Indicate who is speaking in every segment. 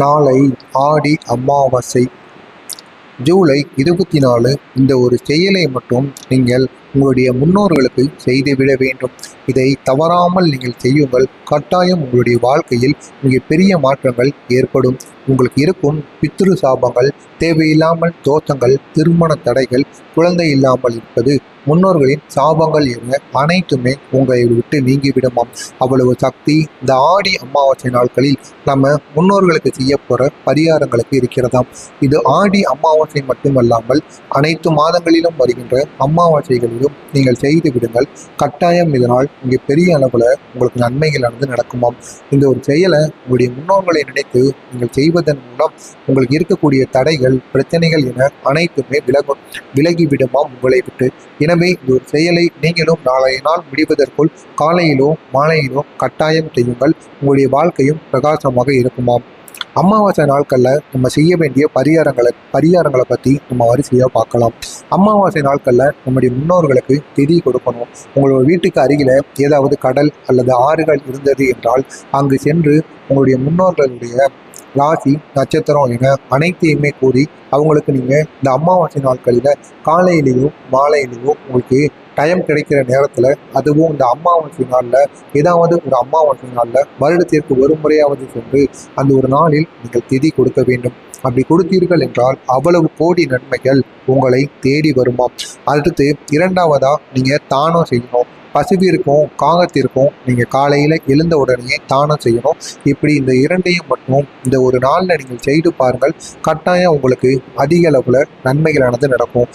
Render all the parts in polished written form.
Speaker 1: நாளை ஆடி அமாவாசை ஜூலை 24. இந்த ஒரு செயலை மட்டும் நீங்கள் உங்களுடைய முன்னோர்களுக்கு செய்துவிட வேண்டும். இதை தவறாமல் நீங்கள் செய்யுங்கள். கட்டாயம் உங்களுடைய வாழ்க்கையில் மிகப்பெரிய மாற்றங்கள் ஏற்படும். உங்களுக்கு இருக்கும் பித்ரு சாபங்கள், தேவையில்லாமல் தோஷங்கள், திருமண தடைகள், குழந்தை இல்லாமல் இருப்பது, முன்னோர்களின் சாபங்கள் என அனைத்துமே உங்களை விட்டு நீங்கிவிடுமாம். அவ்வளவு சக்தி இந்த ஆடி அமாவாசை நாட்களில் நம்ம முன்னோர்களுக்கு செய்ய போகிற பரிகாரங்களுக்கு இருக்கிறதாம். இது ஆடி அமாவாசை மட்டுமல்லாமல் அனைத்து மாதங்களிலும் வருகின்ற அமாவாசைகளிலும் நீங்கள் செய்து விடுங்கள். கட்டாயம் இதனால் இங்கே பெரிய அளவில் உங்களுக்கு நன்மைகளானது நடக்குமாம். இந்த ஒரு செயலை உங்களுடைய முன்னோர்களை நினைத்து நீங்கள் செய்வதன் மூலம் உங்களுக்கு இருக்கக்கூடிய தடைகள், பிரச்சனைகள் என அனைத்துமே விலகிவிடுமாம் உங்களை விட்டு. எனவே இந்த ஒரு செயலை நீங்களும் நாளைய நாள் முடிவதற்குள் காலையிலோ மாலையிலோ கட்டாயம் செய்யுங்கள். உங்களுடைய வாழ்க்கையும் பிரகாசமாக இருக்குமாம். அமாவாசை நாட்களில் நம்ம செய்ய வேண்டிய பரிகாரங்களை பற்றி நம்ம வரிசையாக பார்க்கலாம். அமாவாசை நாட்களில் நம்முடைய முன்னோர்களுக்கு திதி கொடுக்கணும். உங்களோட வீட்டுக்கு அருகில் ஏதாவது கடல் அல்லது ஆறுகள் இருந்தது என்றால் அங்கு சென்று உங்களுடைய முன்னோர்களுடைய ராசி, நட்சத்திரம் என அனைத்தையுமே கூறி அவங்களுக்கு நீங்கள் இந்த அமாவாசை நாட்களில் காலையிலேயோ மாலையிலேயோ உங்களுக்கு டைம் கிடைக்கிற நேரத்தில், அதுவும் இந்த அமாவாசை நாளில் ஏதாவது ஒரு அமாவாசை நாளில் வருடத்திற்கு ஒரு முறையாவது சென்று அந்த ஒரு நாளில் நீங்கள் திதி கொடுக்க வேண்டும். அப்படி கொடுத்தீர்கள் என்றால் அவ்வளவு கோடி நன்மைகள் உங்களை தேடி வருமாம். அடுத்து இரண்டாவதாக நீங்கள் தானம் செய்யணும். பசுவிற்கும் காகத்திற்கும் நீங்கள் காலையில் எழுந்த உடனே தானம் செய்யணும். இப்படி இந்த இரண்டையும் மட்டும் இந்த ஒரு நாளில் நீங்கள் செய்து பாருங்கள். கட்டாயம் உங்களுக்கு அதிக அளவில் நன்மைகளானது நடக்கும்.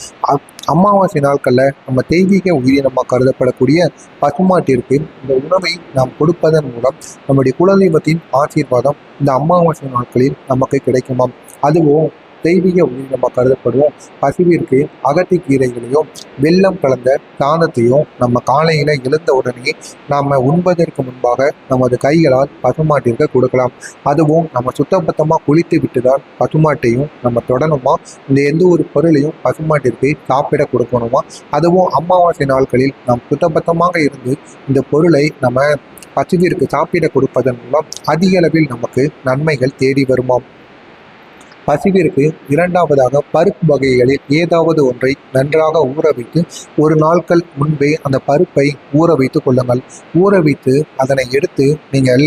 Speaker 1: அமாவாசை நாட்களில் நம்ம தெய்வீக உயிரினமாக கருதப்படக்கூடிய பசுமாட்டிற்கு இந்த உணவை நாம் கொடுப்பதன் மூலம் நம்முடைய குலதெய்வத்தின் ஆசீர்வாதம் இந்த அமாவாசை நாட்களில் நமக்கு கிடைக்குமாம். அதுவும் தெய்வீக உயிரினமாக கருதப்படும் பசுவிற்கு அகத்திக்கீரைகளையும் வெல்லம் கலந்த சாதத்தையும் நம்ம காலையில் எழுந்த உடனே நாம் உண்பதற்கு முன்பாக நமது கைகளால் பசுமாட்டிற்கு கொடுக்கலாம். அதுவும் நம்ம சுத்தபத்தமாக குளித்து விட்டுதான் பசுமாட்டையும் நம்ம தொடணுமா. இந்த எந்த ஒரு பொருளையும் பசுமாட்டிற்கு சாப்பிட கொடுக்கணுமா. அதுவும் அமாவாசை நாட்களில் நாம் சுத்தபத்தமாக இருந்து இந்த பொருளை நம்ம பசுவிற்கு சாப்பிட கொடுப்பதன் மூலம் அதிக அளவில் நமக்கு நன்மைகள் தேடி வருமாம். பசுவிற்கு இரண்டாவதாக பருப்பு வகைகளில் ஏதாவது ஒன்றை நன்றாக ஊற வைத்து ஒரு நாட்கள் முன்பே அந்த பருப்பை ஊற வைத்து கொள்ளுங்கள். ஊற வைத்து அதனை எடுத்து நீங்கள்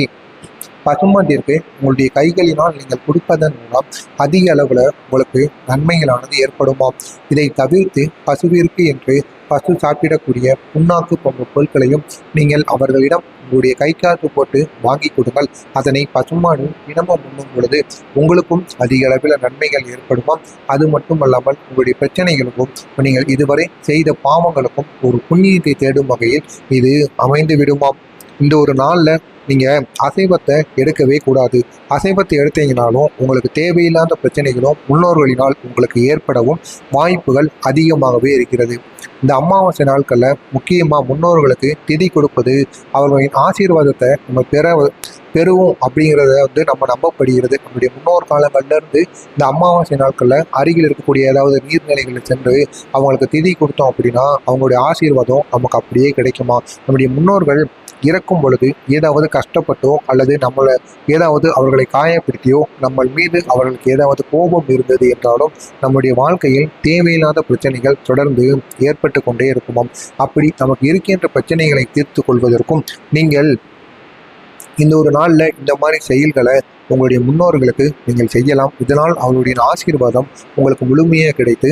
Speaker 1: பசுமாட்டிற்கு உங்களுடைய கைகளினால் நீங்கள் கொடுப்பதன் மூலம் அதிக அளவில் உங்களுக்கு நன்மைகளானது ஏற்படுமாம். இதை தவிர்த்து பசுவிற்கு என்று பசு சாப்பிடக்கூடிய புண்ணாக்கு போன்ற பொருட்களையும் நீங்கள் அவர்களிடம் உங்களுடைய கை காசு போட்டு வாங்கி கொடுங்கள். அதனை பசுமாடு தினமும் உண்ணும் பொழுது உங்களுக்கும் அதிக அளவில் நன்மைகள் ஏற்படுமாம். அது மட்டுமல்லாமல் உங்களுடைய பிரச்சனைகளுக்கும் நீங்கள் இதுவரை செய்த பாவங்களுக்கும் ஒரு புண்ணியத்தை தேடும் வகையில் இது அமைந்து விடுமாம். இந்த ஒரு நாளில் நீங்கள் அசைவத்தை எடுக்கவே கூடாது. அசைவத்தை எடுத்தீங்கனாலும் உங்களுக்கு தேவையில்லாத பிரச்சனைகளும் முன்னோர்களினால் உங்களுக்கு ஏற்படவும் வாய்ப்புகள் அதிகமாகவே இருக்கிறது. இந்த அமாவாசை நாட்களில் முக்கியமாக முன்னோர்களுக்கு திதி கொடுப்பது, அவர்களின் ஆசீர்வாதத்தை நம்ம பெறுவோம் அப்படிங்கிறத நம்ம நம்பப்படுகிறது. நம்முடைய முன்னோர் காலங்கள்லேருந்து இந்த அமாவாசை நாட்களில் அருகில் இருக்கக்கூடிய ஏதாவது நீர்நிலைகளில் சென்று அவங்களுக்கு திதி கொடுத்தோம் அப்படின்னா அவங்களுடைய ஆசீர்வாதம் நமக்கு அப்படியே கிடைக்குமா. நம்முடைய முன்னோர்கள் இறக்கும் பொழுது ஏதாவது கஷ்டப்பட்டோ அல்லது நம்மளை ஏதாவது அவர்களை காயப்படுத்தியோ நம்ம மீது அவர்களுக்கு ஏதாவது கோபம் இருந்தது என்றாலும் நம்முடைய வாழ்க்கையில் தேவையில்லாத பிரச்சனைகள் தொடர்ந்து ஏற்பட்டு கொண்டே இருக்குமாம். அப்படி நமக்கு இருக்கின்ற பிரச்சனைகளை தீர்த்து கொள்வதற்கும் நீங்கள் இந்த ஒரு நாளில் இந்த மாதிரி செயல்களை உங்களுடைய முன்னோர்களுக்கு நீங்கள் செய்யலாம். இதனால் அவருடைய ஆசீர்வாதம் உங்களுக்கு முழுமையாக கிடைத்து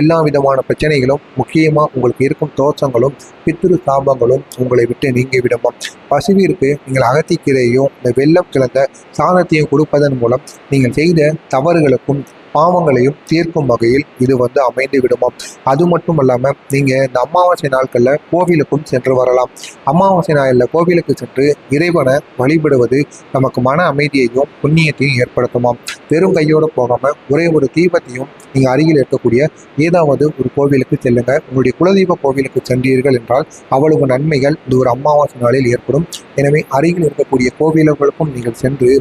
Speaker 1: எல்லா விதமான பிரச்சனைகளும், முக்கியமாக உங்களுக்கு இருக்கும் தோஷங்களும் பித்ரு சாபங்களும் உங்களை விட்டு நீங்கிவிடுமா. பசுவிற்கு நீங்கள் அகத்திக்கீரையும் இந்த வெல்லம் கலந்த சாதத்தையும் கொடுப்பதன் மூலம் நீங்கள் செய்த தவறுகளுக்கும் பாவங்களையும் தீர்க்கும் வகையில் இது அமைந்து விடுமாம். அது மட்டும் இல்லாமல் நீங்கள் இந்த அமாவாசை நாட்களில் கோவிலுக்கும் சென்று வரலாம். அமாவாசை நாளில் கோவிலுக்கு சென்று இறைவனை வழிபடுவது நமக்கு மன அமைதியையும் புண்ணியத்தையும் ஏற்படுத்துமாம். வெறும் கையோடு போகாமல் ஒரே ஒரு தீபத்தையும் நீங்கள் அருகில் இருக்கக்கூடிய ஏதாவது ஒரு கோவிலுக்கு செல்லுங்க. உங்களுடைய குலதெய்வ கோவிலுக்கு சென்றீர்கள் என்றால் அவ்வளவு நன்மைகள் இந்த ஒரு அமாவாசை நாளில் ஏற்படும். எனவே அருகில் இருக்கக்கூடிய கோவில்களுக்கும் நீங்கள் சென்று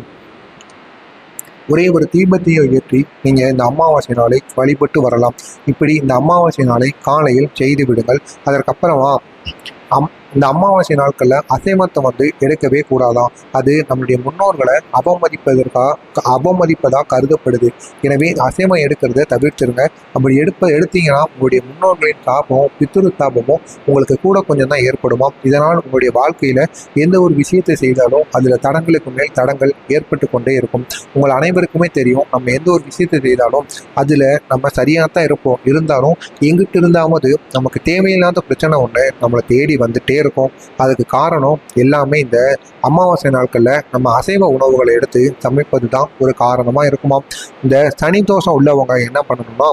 Speaker 1: ஒரே ஒரு தீபத்தையோ ஏற்றி நீங்கள் இந்த அமாவாசை நாளை வழிபட்டு வரலாம். இப்படி இந்த அமாவாசை நாளை காலையில் செய்து விடுங்கள். அதற்கப்புறமா இந்த அமாவாசை நாட்களில் அசைவத்தை எடுக்கவே கூடாதாம். அது நம்மளுடைய முன்னோர்களை அவமதிப்பதாக கருதப்படுது. எனவே அசைவம் எடுக்கிறத தவிர்த்துருங்க. அப்படி எடுத்தீங்கன்னா உங்களுடைய முன்னோர்களின் தாபமும் பித்ரு தாபமும் உங்களுக்கு கூட கொஞ்சம் தான் ஏற்படுமா. இதனால் உங்களுடைய வாழ்க்கையில் எந்த ஒரு விஷயத்தை செய்தாலும் அதில் தடங்களுக்கு மேல் தடங்கள் ஏற்பட்டு கொண்டே இருக்கும். உங்கள் அனைவருக்குமே தெரியும், நம்ம எந்த ஒரு விஷயத்தை செய்தாலும் அதில் நம்ம சரியாக தான் இருப்போம். இருந்தாலும் எங்கிட்ட இருந்தாவது நமக்கு தேவையில்லாத பிரச்சனை ஒன்று நம்மளை தேடி வந்துட்டே இருக்கும். அதுக்கு காரணம் எல்லாமே இந்த அமாவாசை நாட்களில் நம்ம அசைவ உணவுகளை எடுத்து சமைப்பது தான் ஒரு காரணமாக இருக்குமா. இந்த சனி தோஷம் உள்ளவங்க என்ன பண்ணணும்னா,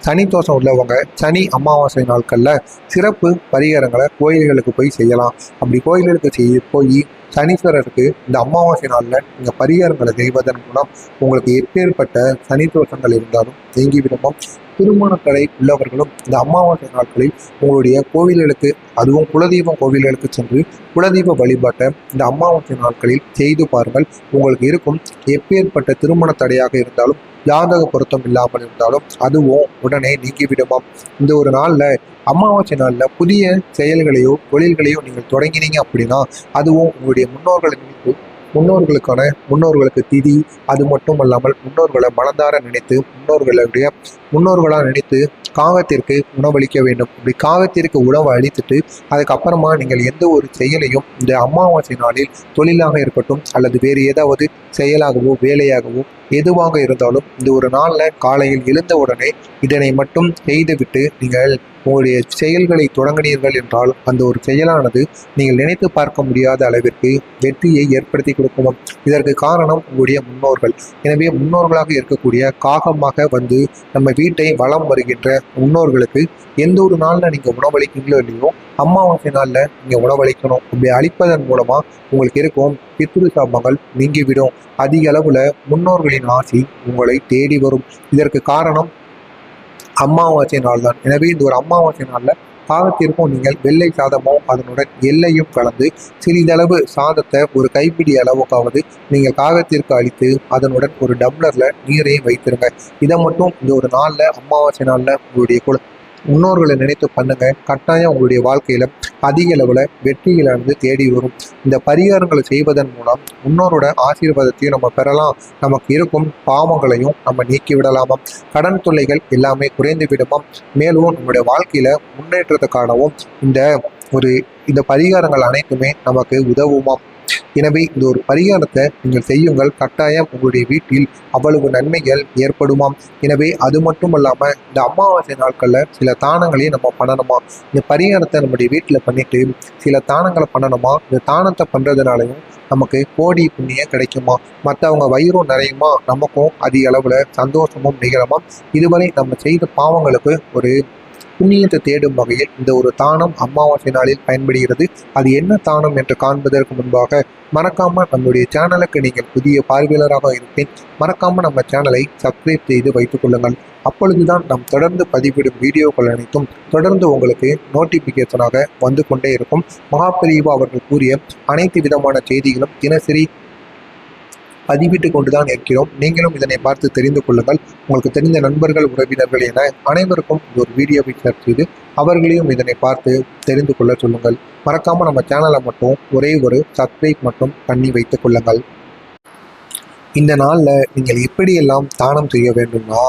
Speaker 1: சனி தோஷம் உள்ளவங்க சனி அமாவாசை நாட்களில் சிறப்பு பரிகாரங்களை கோயில்களுக்கு போய் செய்யலாம். அப்படி கோயில்களுக்கு போய் சனீஸ்வரருக்கு இந்த அமாவாசை நாளில் இந்த பரிகாரங்களை செய்வதன் மூலம் உங்களுக்கு எப்பேற்பட்ட சனி தோஷங்கள் இருந்தாலும் நீங்கிவிடுமா. திருமண தடை உள்ளவர்களும் இந்த அமாவாசை நாட்களில் உங்களுடைய கோவில்களுக்கு, அதுவும் குலதெய்வம் கோவில்களுக்கு சென்று குலதெய்வ வழிபாட்டை இந்த அமாவாசை நாட்களில் செய்து பாருங்கள். உங்களுக்கு இருக்கும் எப்பேற்பட்ட திருமண தடையாக இருந்தாலும், ஜாதக பொருத்தம் இல்லாமல் இருந்தாலும் அதுவும் உடனே நீங்கிவிடுமாம். இந்த ஒரு நாளில் அமாவாசை நாளில் புதிய செயல்களையோ தொழில்களையோ நீங்கள் தொடங்கினீங்க அப்படின்னா அதுவும் உங்களுடைய முன்னோர்களுக்கு திதி, அது மட்டும் அல்லாமல் முன்னோர்களை மனதார நினைத்து முன்னோர்களாக நினைத்து காகத்திற்கு உணவளிக்க வேண்டும். இப்படி காகத்திற்கு உணவு அளித்துட்டு அதுக்கப்புறமா நீங்கள் எந்த ஒரு செயலையும் இந்த அமாவாசை நாளில் தொழிலாக இருக்கட்டும் அல்லது வேறு ஏதாவது செயலாகவோ வேலையாகவோ எதுவாக இருந்தாலும் இந்த ஒரு நாளில் காலையில் எழுந்த உடனே இதனை மட்டும் செய்துவிட்டு நீங்கள் உங்களுடைய செயல்களை தொடங்கினீர்கள் என்றால் அந்த ஒரு செயலானது நீங்கள் நினைத்து பார்க்க முடியாத அளவிற்கு வெற்றியை ஏற்படுத்தி கொடுக்கும். இதற்கு காரணம் உங்களுடைய முன்னோர்கள். எனவே முன்னோர்களாக இருக்கக்கூடிய காகமாக நம்ம வீட்டை வலம் வருகின்ற முன்னோர்களுக்கு எந்த ஒரு நாளில் நீங்கள் உணவளிக்கிறீங்களோ இல்லையோ அமாவாசை நாளில் நீங்கள் உணவளிக்கணும். அப்படி அளிப்பதன் மூலமாக உங்களுக்கு இருக்கும் பித்ரு சாபங்கள் நீங்கிவிடும். அதிக அளவில் முன்னோர்களின் ஆசி உங்களை தேடி வரும். இதற்கு காரணம் அமாவாசை நாள் தான். எனவே இந்த ஒரு அமாவாசை நாளில் காகத்திற்கும் நீங்கள் வெள்ளை சாதமோ அதனுடன் எல்லையும் கலந்து சிறிதளவு சாதத்தை ஒரு கைப்பிடி அளவுக்காவது நீங்கள் காகத்திற்கு அளித்து அதனுடன் ஒரு டம்ளரில் நீரையும் வைத்திருங்க. இதை மட்டும் இந்த ஒரு நாளில் அமாவாசை நாளில் உங்களுடைய முன்னோர்களை நினைத்து பண்ணுங்க. கட்டாயம் உங்களுடைய வாழ்க்கையில அதிக அளவில் வெற்றிகளானது தேடி வரும். இந்த பரிகாரங்களை செய்வதன் மூலம் முன்னோரோட ஆசீர்வாதத்தையும் நம்ம பெறலாம். நமக்கு இருக்கும் பாவங்களையும் நம்ம நீக்கி விடலாமாம். கடன் தொல்லைகள் எல்லாமே குறைந்து விடுமாம். மேலும் நம்முடைய வாழ்க்கையில முன்னேற்றத்துக்கானவும் இந்த பரிகாரங்கள் அனைத்துமே நமக்கு உதவுமாம். எனவே இந்த ஒரு பரிகாரத்தை நீங்கள் செய்யுங்கள். கட்டாயம் உங்களுடைய வீட்டில் அவ்வளவு நன்மைகள் ஏற்படுமாம். எனவே அது மட்டும் இல்லாமல் இந்த அமாவாசை நாட்களில் சில தானங்களையும் நம்ம பண்ணணுமா. இந்த பரிகாரத்தை நம்முடைய வீட்டில் பண்ணிட்டு சில தானங்களை பண்ணணுமா. இந்த தானத்தை பண்ணுறதுனாலையும் நமக்கு கோடி புண்ணியம் கிடைக்குமா. மற்றவங்க வயிறும் நிறையுமா, நமக்கும் அதிக அளவில் சந்தோஷமும் நிகழமாம். இதுவரை நம்ம செய்த பாவங்களுக்கு ஒரு புண்ணியத்தை தேடும் வகையில் இந்த ஒரு தானம் அமாவாசை நாளில் பயன்படுகிறது. அது என்ன தானம் என்று காண்பதற்கு முன்பாக மறக்காம நம்முடைய சேனலுக்கு நீங்கள் புதிய பார்வையாளராக இருப்பேன். மறக்காம நம்ம சேனலை சப்ஸ்கிரைப் செய்து வைத்துக் கொள்ளுங்கள். அப்பொழுதுதான் நாம் தொடர்ந்து பதிவிடும் வீடியோக்கள் அனைத்தும் தொடர்ந்து உங்களுக்கு நோட்டிபிகேஷனாக வந்து கொண்டே இருக்கும். மகாபெரிவா அவர்கள் கூறிய அனைத்து விதமான செய்திகளும் தினசரி பதிவிட்டு கொண்டுதான் இருக்கிறோம். நீங்களும் இதனை பார்த்து தெரிந்து கொள்ளுங்கள். உங்களுக்கு தெரிந்த நண்பர்கள், உறவினர்கள் என அனைவருக்கும் ஒரு வீடியோவை ஷேர் செய்து அவர்களையும் இதனை பார்த்து தெரிந்து கொள்ள சொல்லுங்கள். மறக்காம நம்ம சேனலை மட்டும் ஒரே ஒரு சப்ஸ்கிரைப் மட்டும் பண்ணி வைத்துக் கொள்ளுங்கள். இந்த நாளில் நீங்கள் எப்படியெல்லாம் தானம் செய்ய வேண்டும்னா,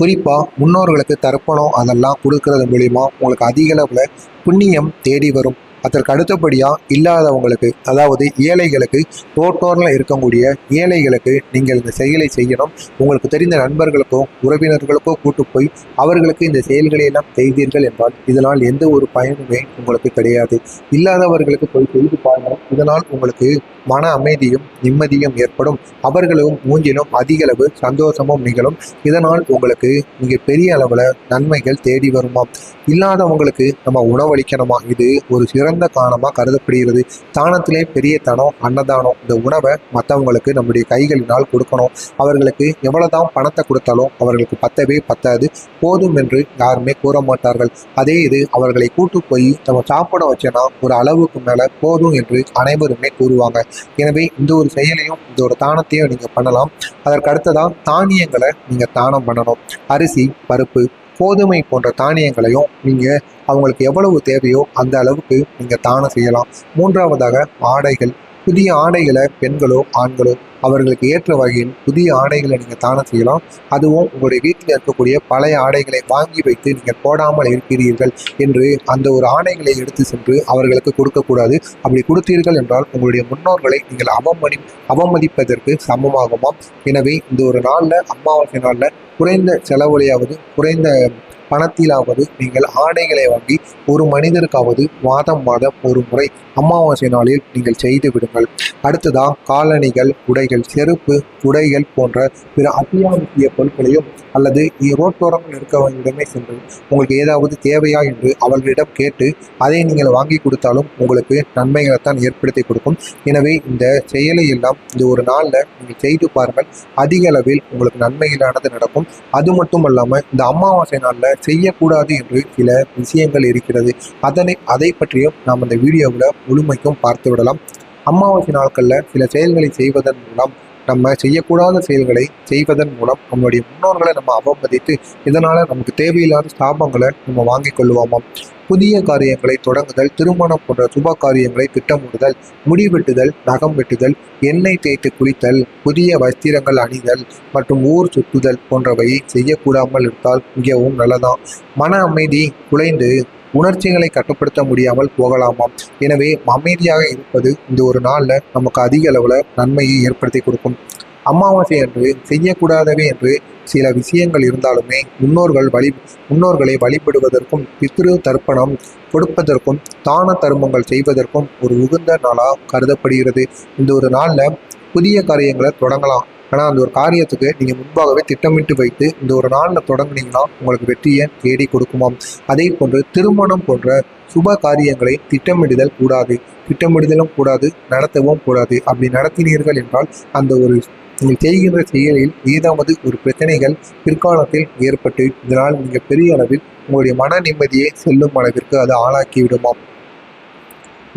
Speaker 1: குறிப்பாக முன்னோர்களுக்கு தர்ப்பணம் அதெல்லாம் கொடுக்கறது மூலிமா உங்களுக்கு அதிக அளவில் புண்ணியம் தேடி வரும். அதற்கு அடுத்தபடியாக இல்லாதவங்களுக்கு, அதாவது ஏழைகளுக்கு, ரோட்டோரில் இருக்கக்கூடிய ஏழைகளுக்கு நீங்கள் இந்த செயலை செய்யணும். உங்களுக்கு தெரிந்த நண்பர்களுக்கோ உறவினர்களுக்கோ கூட்டு போய் அவர்களுக்கு இந்த செயல்களை எல்லாம் செய்தீர்கள் என்றால் இதனால் எந்த ஒரு பயனுமே உங்களுக்கு கிடையாது. இல்லாதவர்களுக்கு போய் செய்து பாருங்கள். இதனால் உங்களுக்கு மன அமைதியும் நிம்மதியும் ஏற்படும். அவர்களும் மூஞ்சிலும் அதிக அளவு சந்தோஷமும் நிகழும். இதனால் உங்களுக்கு மிக பெரிய அளவில் நன்மைகள் தேடி வருமாம். இல்லாதவங்களுக்கு நம்ம உணவளிக்கணுமா, இது ஒரு சிறந்த தானமாக கருதப்படுகிறது. தானத்திலே பெரிய தானம் அன்னதானம். இந்த உணவை மற்றவங்களுக்கு நம்முடைய கைகளினால் கொடுக்கணும். அவர்களுக்கு எவ்வளவுதான் பணத்தை கொடுத்தாலும் அவர்களுக்கு பத்தவே பத்தாது, போதும் என்று யாருமே கூற மாட்டார்கள். அதே இது அவர்களை கூட்டு போய் நம்ம சாப்பிட வச்சோன்னா ஒரு அளவுக்கு மேலே போதும் என்று அனைவருமே கூறுவாங்க. எனவே இந்த ஒரு செயலையும் இந்த ஒரு தானத்தையும் நீங்கள் பண்ணலாம். அதற்கு அடுத்ததான் தானியங்களை நீங்கள் தானம் பண்ணணும். அரிசி, பருப்பு, கோதுமை போன்ற தானியங்களையும் நீங்கள் அவங்களுக்கு எவ்வளவு தேவையோ அந்த அளவுக்கு நீங்கள் தானம் செய்யலாம். மூன்றாவதாக ஆடைகள். புதிய ஆடைகளை பெண்களோ ஆண்களோ அவர்களுக்கு ஏற்ற வகையில் புதிய ஆடைகளை நீங்கள் தானம் செய்யலாம். அதுவும் உங்களுடைய வீட்டில் இருக்கக்கூடிய பழைய ஆடைகளை வாங்கி வைத்து நீங்கள் போடாமல் இருக்கிறீர்கள் என்று அந்த ஒரு ஆடைகளை எடுத்து சென்று அவர்களுக்கு கொடுக்கக்கூடாது. அப்படி கொடுத்தீர்கள் என்றால் உங்களுடைய முன்னோர்களை நீங்கள் அவமதிப்பதற்கு சமமாகுமாம். எனவே இந்த ஒரு நாளில், அமாவாசை நாளில் குறைந்த செலவுலையாவது குறைந்த பணத்திலாவது நீங்கள் ஆடைகளை வாங்கி ஒரு மனிதருக்காவது மாதம் ஒரு முறை அமாவாசை நாளில் நீங்கள் செய்து விடுங்கள். அடுத்ததா காலணிகள், உடைகள், செருப்பு, உடைகள் போன்ற பிற அத்தியாவசிய பொருட்களையும் அல்லது ரோட்டோரங்கள் இருக்கவங்களிடமே சென்று உங்களுக்கு ஏதாவது தேவையா என்று அவர்களிடம் கேட்டு அதை நீங்கள் வாங்கி கொடுத்தாலும் உங்களுக்கு நன்மைகளைத்தான் ஏற்படுத்தி கொடுக்கும். எனவே இந்த செயலை எல்லாம் இந்த ஒரு நாளில் நீங்கள் செய்து பாருங்கள். அதிக அளவில் உங்களுக்கு நன்மைகளானது நடக்கும். அது மட்டும் இல்லாமல் இந்த அமாவாசை நாளில் செய்யக்கூடாது என்று சில விஷயங்கள் இருக்கிறது. அதை பற்றியும் நாம் இந்த வீடியோவில் முழுமைக்கும் பார்த்து விடலாம். அமாவாசை நாட்களில் சில செயல்களை செய்வதன் மூலம், நம்ம செய்யக்கூடாத செயல்களை செய்வதன் மூலம் நம்மளுடைய முன்னோர்களை நம்ம அவமதித்து இதனால் நமக்கு தேவையில்லாத சாபங்களை நம்ம வாங்கி கொள்ளுவோமாம். புதிய காரியங்களை தொடங்குதல், திருமணம் போன்ற சுப காரியங்களை திட்டமிடுதல், முடி வெட்டுதல், நகம் வெட்டுதல், எண்ணெய் தேய்த்து குளித்தல், புதிய வஸ்திரங்கள் அணிதல் மற்றும் ஊர் சுற்றுதல் போன்றவை செய்யக்கூடாமல் இருந்தால் மிகவும் நல்லதாம். மன அமைதி குலைந்து உணர்ச்சிகளை கட்டுப்படுத்த முடியாமல் போகலாமாம். எனவே அமைதியாக இருப்பது இந்த ஒரு நாளில் நமக்கு அதிக அளவில் நன்மையை ஏற்படுத்தி கொடுக்கும். அமாவாசை அன்று செய்யக்கூடாதவை என்று சில விஷயங்கள் இருந்தாலுமே முன்னோர்களை வழிபடுவதற்கும் பித்ரு தர்ப்பணம் கொடுப்பதற்கும் தான தர்மங்கள் செய்வதற்கும் ஒரு உகந்த நாளாக கருதப்படுகிறது. இந்த ஒரு நாளில் புதிய காரியங்களை தொடங்கலாம். ஆனால் அந்த ஒரு காரியத்துக்கு நீங்கள் முன்பாகவே திட்டமிட்டு வைத்து இந்த ஒரு நாளில் தொடங்குனீங்கன்னா உங்களுக்கு வெற்றியை தேடி கொடுக்குமாம். அதே போன்று திருமணம் போன்ற சுப காரியங்களை திட்டமிடுதலும் கூடாது, நடத்தவும் கூடாது. அப்படி நடத்தினீர்கள் என்றால் அந்த ஒரு நீங்கள் செய்கின்ற செயலில் ஏதாவது ஒரு பிரச்சனைகள் பிற்காலத்தில் ஏற்பட்டு இதனால் நீங்கள் பெரிய அளவில் உங்களுடைய மன நிம்மதியை செல்லும் அளவிற்கு அது ஆளாக்கி விடுமாம்.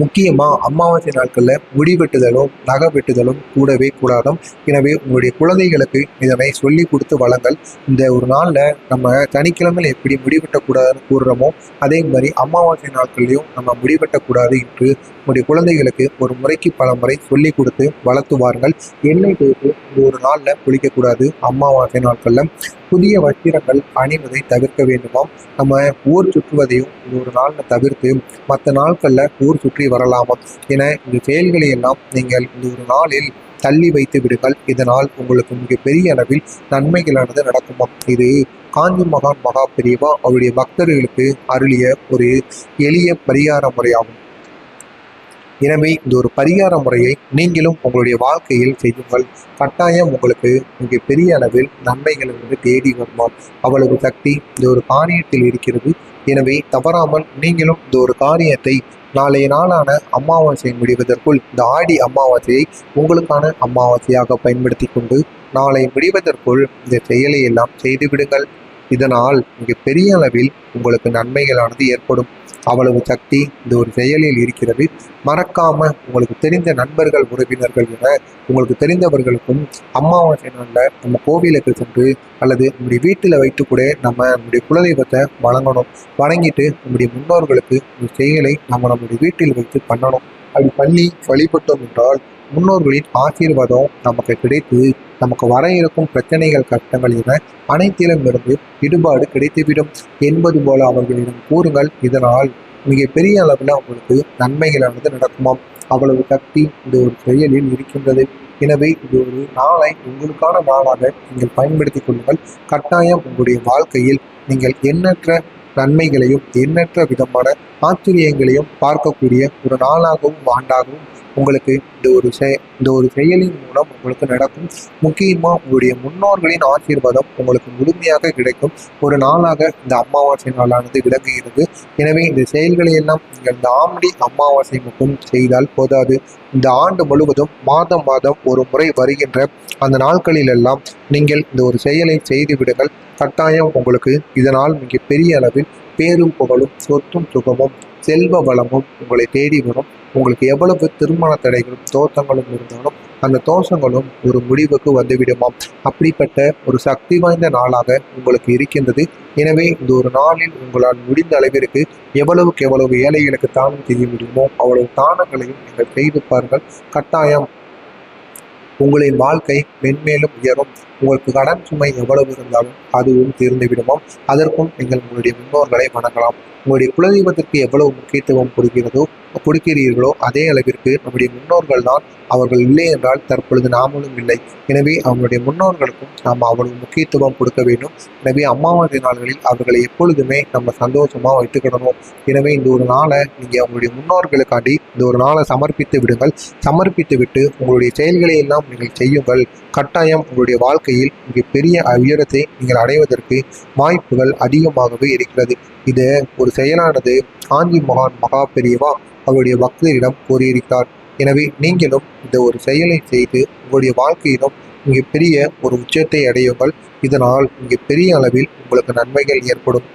Speaker 1: முக்கியமாக அமாவாசை நாட்களில் முடி வெட்டுதலும் நகை வெட்டுதலும் கூடவே கூடாதும். எனவே உங்களுடைய குழந்தைகளுக்கு இதனை சொல்லி கொடுத்து வளங்கள். இந்த ஒரு நாளில் நம்ம சனிக்கிழமையில் எப்படி முடிவெட்டக்கூடாதுன்னு கூறுறோமோ அதே மாதிரி அமாவாசை நாட்கள்லையும் நம்ம முடிவெட்டக்கூடாது என்று உங்களுடைய குழந்தைகளுக்கு ஒரு முறைக்கு பல முறை சொல்லி கொடுத்து வளர்த்துவார்கள். எண்ணெய் தேய்த்து இந்த ஒரு நாளில் குளிக்கக்கூடாது. அமாவாசை நாட்களில் புதிய வஸ்திரங்கள் அணிவதை தவிர்க்க வேண்டுமாம். நம்ம ஊர் சுற்றுவதையும் இந்த ஒரு நாளில் தவிர்த்து மற்ற நாட்களில் ஊர் சுற்றி வரலாமாம். என இந்த செயல்களை எல்லாம் நீங்கள் இந்த ஒரு நாளில் தள்ளி வைத்து விடுங்கள். இதனால் உங்களுக்கு மிகப்பெரிய அளவில் நன்மைகளானது நடக்குமாம். இது காஞ்சி மகான் மகா பெரியவா அவருடைய பக்தர்களுக்கு அருளிய ஒரு எளிய பரிகார முறையாகும். எனவே இந்த ஒரு பரிகார முறையை நீங்களும் உங்களுடைய வாழ்க்கையில் செய்யுங்கள். கட்டாயம் உங்களுக்கு மிகப்பெரிய அளவில் நன்மைகள் தேடி வருமாம். அவ்வளவு சக்தி இந்த ஒரு காரியத்தில் இருக்கிறது. எனவே தவறாமல் நீங்களும் இந்த ஒரு காரியத்தை நாளைய நாளான அமாவாசை முடிவதற்குள் இந்த ஆடி அமாவாசையை உங்களுக்கான அமாவாசையாக பயன்படுத்தி கொண்டு நாளை முடிவதற்குள் இந்த செயலை எல்லாம் செய்துவிடுங்கள். இதனால் மிகப்பெரிய அளவில் உங்களுக்கு நன்மைகளானது ஏற்படும். அவ்வளவு சக்தி இந்த ஒரு செயலில் இருக்கிறது. மறக்காம உங்களுக்கு தெரிந்த நண்பர்கள், உறவினர்கள் என உங்களுக்கு தெரிந்தவர்களுக்கும் அமாவாசை நாளில் நம்ம கோவிலுக்கு சென்று அல்லது நம்முடைய வீட்டில் வைத்து கூட நம்முடைய குலதெய்வத்தை வணங்கிட்டு நம்முடைய முன்னோர்களுக்கு இந்த செயலை நம்முடைய வீட்டில் வைத்து பண்ணணும். அப்படி பண்ணி வழிபட்டோம் என்றால் முன்னோர்களின் ஆசீர்வாதம் நமக்கு கிடைத்து நமக்கு வர இருக்கும் பிரச்சனைகள், கஷ்டங்கள் என அனைத்திலும் இருந்து ஈடுபாடு கிடைத்துவிடும் என்பது போல அவர்களிடம் கூறுங்கள். இதனால் மிகப்பெரிய அளவில் அவங்களுக்கு நன்மைகளானது நடக்குமாம். அவ்வளவு சக்தி இந்த ஒரு செயலில் இருக்கின்றது. எனவே இது ஒரு நாளை உங்களுக்கான நாளாக நீங்கள் பயன்படுத்தி கொள்ளுங்கள். கட்டாயம் உங்களுடைய வாழ்க்கையில் நீங்கள் எண்ணற்ற நன்மைகளையும் எண்ணற்ற விதமான ஆச்சரியங்களையும் பார்க்கக்கூடிய ஒரு நாளாகவும் ஆண்டாகவும் உங்களுக்கு இந்த ஒரு செயலின் மூலம் உங்களுக்கு நடக்கும். முக்கியமாக உங்களுடைய முன்னோர்களின் ஆசீர்வாதம் உங்களுக்கு முழுமையாக கிடைக்கும் ஒரு நாளாக இந்த அமாவாசை நாளானது விளங்குகிறது. எனவே இந்த செயல்களை எல்லாம் நீங்கள் இந்த ஆம்டி அமாவாசை மட்டும் செய்தால் போதாது. இந்த ஆண்டு முழுவதும் மாதம் ஒரு முறை வருகின்ற அந்த நாட்களிலெல்லாம் நீங்கள் இந்த ஒரு செயலை செய்து விடுங்கள். கட்டாயம் உங்களுக்கு இதனால் மிகப்பெரிய அளவில் பேரும் புகழும் சொத்தும் சுகமும் செல்வ வளமும் உங்களை தேடி வரும். உங்களுக்கு எவ்வளவு திருமண தடைகளும் தோஷங்களும் இருந்தாலும் அந்த தோஷங்களும் ஒரு முடிவுக்கு வந்துவிடுமாம். அப்படிப்பட்ட ஒரு சக்தி வாய்ந்த நாளாக உங்களுக்கு இருக்கின்றது. எனவே இந்த ஒரு நாளில் உங்களால் முடிந்த அளவிற்கு எவ்வளவுக்கு எவ்வளவு ஏழைகளுக்கு தானம் செய்ய முடியுமோ அவ்வளவு தானங்களையும் நீங்கள் செய்து பாருங்கள். கட்டாயம் உங்களின் வாழ்க்கை மென்மேலும் உயரும். உங்களுக்கு கடன் சுமை எவ்வளவு இருந்தாலும் அதுவும் தீர்ந்து விடுமாம். அதற்கும் நீங்கள் உங்களுடைய முன்னோர்களை வணங்கலாம். உங்களுடைய குலதெய்வத்திற்கு எவ்வளவு முக்கியத்துவம் கொடுக்கிறீர்களோ அதே அளவிற்கு நம்முடைய முன்னோர்கள் தான். அவர்கள் இல்லை என்றால் தற்பொழுது நாமளும் இல்லை. எனவே அவங்களுடைய முன்னோர்களுக்கும் நாம் அவ்வளவு முக்கியத்துவம் கொடுக்க வேண்டும். எனவே அமாவாசை நாள்களில் அவர்களை எப்பொழுதுமே நம்ம சந்தோஷமா வைத்துக்கிடணும். எனவே இந்த ஒரு நாளை நீங்க உங்களுடைய முன்னோர்களுக்காண்டி இந்த ஒரு நாளை சமர்ப்பித்து விடுங்கள். சமர்ப்பித்து விட்டு உங்களுடைய செயல்களை எல்லாம் நீங்கள் செய்யுங்கள். கட்டாயம் உங்களுடைய வாழ்க்கையில் மிகப்பெரிய உயரத்தை நீங்கள் அடைவதற்கு வாய்ப்புகள் அதிகமாகவே இருக்கிறது. இது ஒரு செயலானது காஞ்சி மகான் மகா பெரியவா அவருடைய பக்தரிடம் கூறியிருக்கிறார். எனவே நீங்களும் இந்த ஒரு செயலை செய்து உங்களுடைய வாழ்க்கையிலும் மிகப்பெரிய ஒரு உச்சத்தை அடையுங்கள். இதனால் மிகப்பெரிய அளவில் உங்களுக்கு நன்மைகள் ஏற்படும்.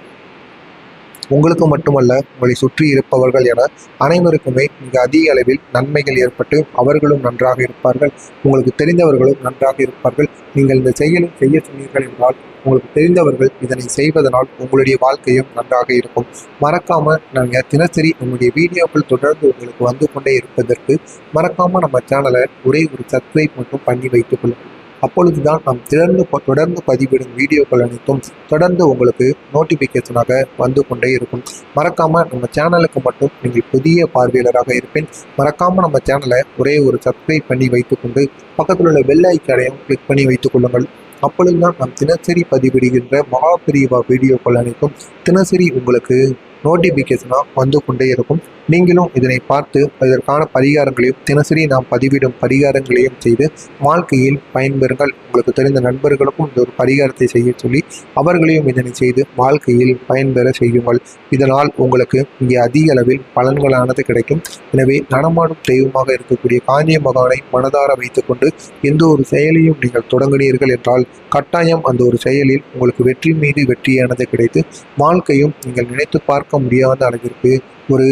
Speaker 1: உங்களுக்கு மட்டுமல்ல, உங்களை சுற்றி இருப்பவர்கள் என அனைவருக்குமே மிக அதிக அளவில் நன்மைகள் ஏற்பட்டு அவர்களும் நன்றாக இருப்பார்கள். உங்களுக்கு தெரிந்தவர்களும் நன்றாக இருப்பார்கள். நீங்கள் இந்த செயலை செய்ய சொன்னீர்கள் என்றால் உங்களுக்கு தெரிந்தவர்கள் இதனை செய்வதனால் உங்களுடைய வாழ்க்கையும் நன்றாக இருக்கும். மறக்காம நாங்கள் தினசரி நம்முடைய வீடியோக்கள் தொடர்ந்து உங்களுக்கு வந்து கொண்டே இருப்பதற்கு மறக்காம நம்ம சேனலை ஒரே ஒரு சப்ஸ்கிரைப் மட்டும் பண்ணி வைத்துக் கொள்ளுங்கள். அப்பொழுதுதான் நாம் தொடர்ந்து பதிவிடும் வீடியோக்கள் அனைத்தும் தொடர்ந்து உங்களுக்கு நோட்டிஃபிகேஷனாக வந்து கொண்டே இருக்கும். மறக்காம நம்ம சேனலுக்கு மட்டும் நீங்கள் புதிய பார்வையாளராக இருப்பேன். மறக்காம நம்ம சேனலை ஒரே ஒரு சப்ஸ்கிரைப் பண்ணி வைத்துக்கொண்டு பக்கத்தில் உள்ள பெல் ஐக்கானையும் கிளிக் பண்ணி வைத்துக் கொள்ளுங்கள். அப்பொழுதுதான் நாம் தினசரி பதிவிடுகின்ற மகா பிரிவா வீடியோக்கள் அனைத்தும் தினசரி உங்களுக்கு நோட்டிஃபிகேஷனாக வந்து கொண்டே இருக்கும். நீங்களும் இதனை பார்த்து இதற்கான பரிகாரங்களையும் தினசரி நாம் பதிவிடும் பரிகாரங்களையும் செய்து வாழ்க்கையில் பயன்பெறுங்கள். உங்களுக்கு தெரிந்த நண்பர்களுக்கும் இந்த ஒரு பரிகாரத்தை செய்ய சொல்லி அவர்களையும் இதனை செய்து வாழ்க்கையில் பயன்பெற செய்யுங்கள். இதனால் உங்களுக்கு இங்கே அதிக அளவில் பலன்களானது கிடைக்கும். எனவே நடமாடும் தெய்வமாக இருக்கக்கூடிய காஞ்சி மகானை மனதார வைத்துக்கொண்டு எந்த ஒரு செயலையும் நீங்கள் தொடங்கினீர்கள் என்றால் கட்டாயம் அந்த ஒரு செயலில் உங்களுக்கு வெற்றி மீது வெற்றியானது கிடைத்து வாழ்க்கையும் நீங்கள் நினைத்து பார்க்க முடியாத அளவிற்கு ஒரு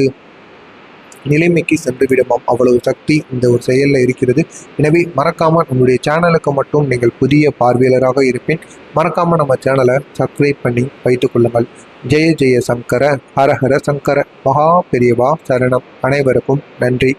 Speaker 1: நிலைமைக்கு சென்று விடுமாம். அவ்வளவு சக்தி இந்த ஒரு செயலில் இருக்கிறது. எனவே மறக்காம நம்முடைய சேனலுக்கு மட்டும் நீங்கள் புதிய பார்வையாளராக இருப்பேன். மறக்காம நம்ம சேனலை சப்ஸ்கிரைப் பண்ணி வைத்துக் கொள்ளுங்கள். ஜெய ஜெய சங்கர ஹர ஹர சங்கர மகா பெரியவா சரணம். அனைவருக்கும் நன்றி.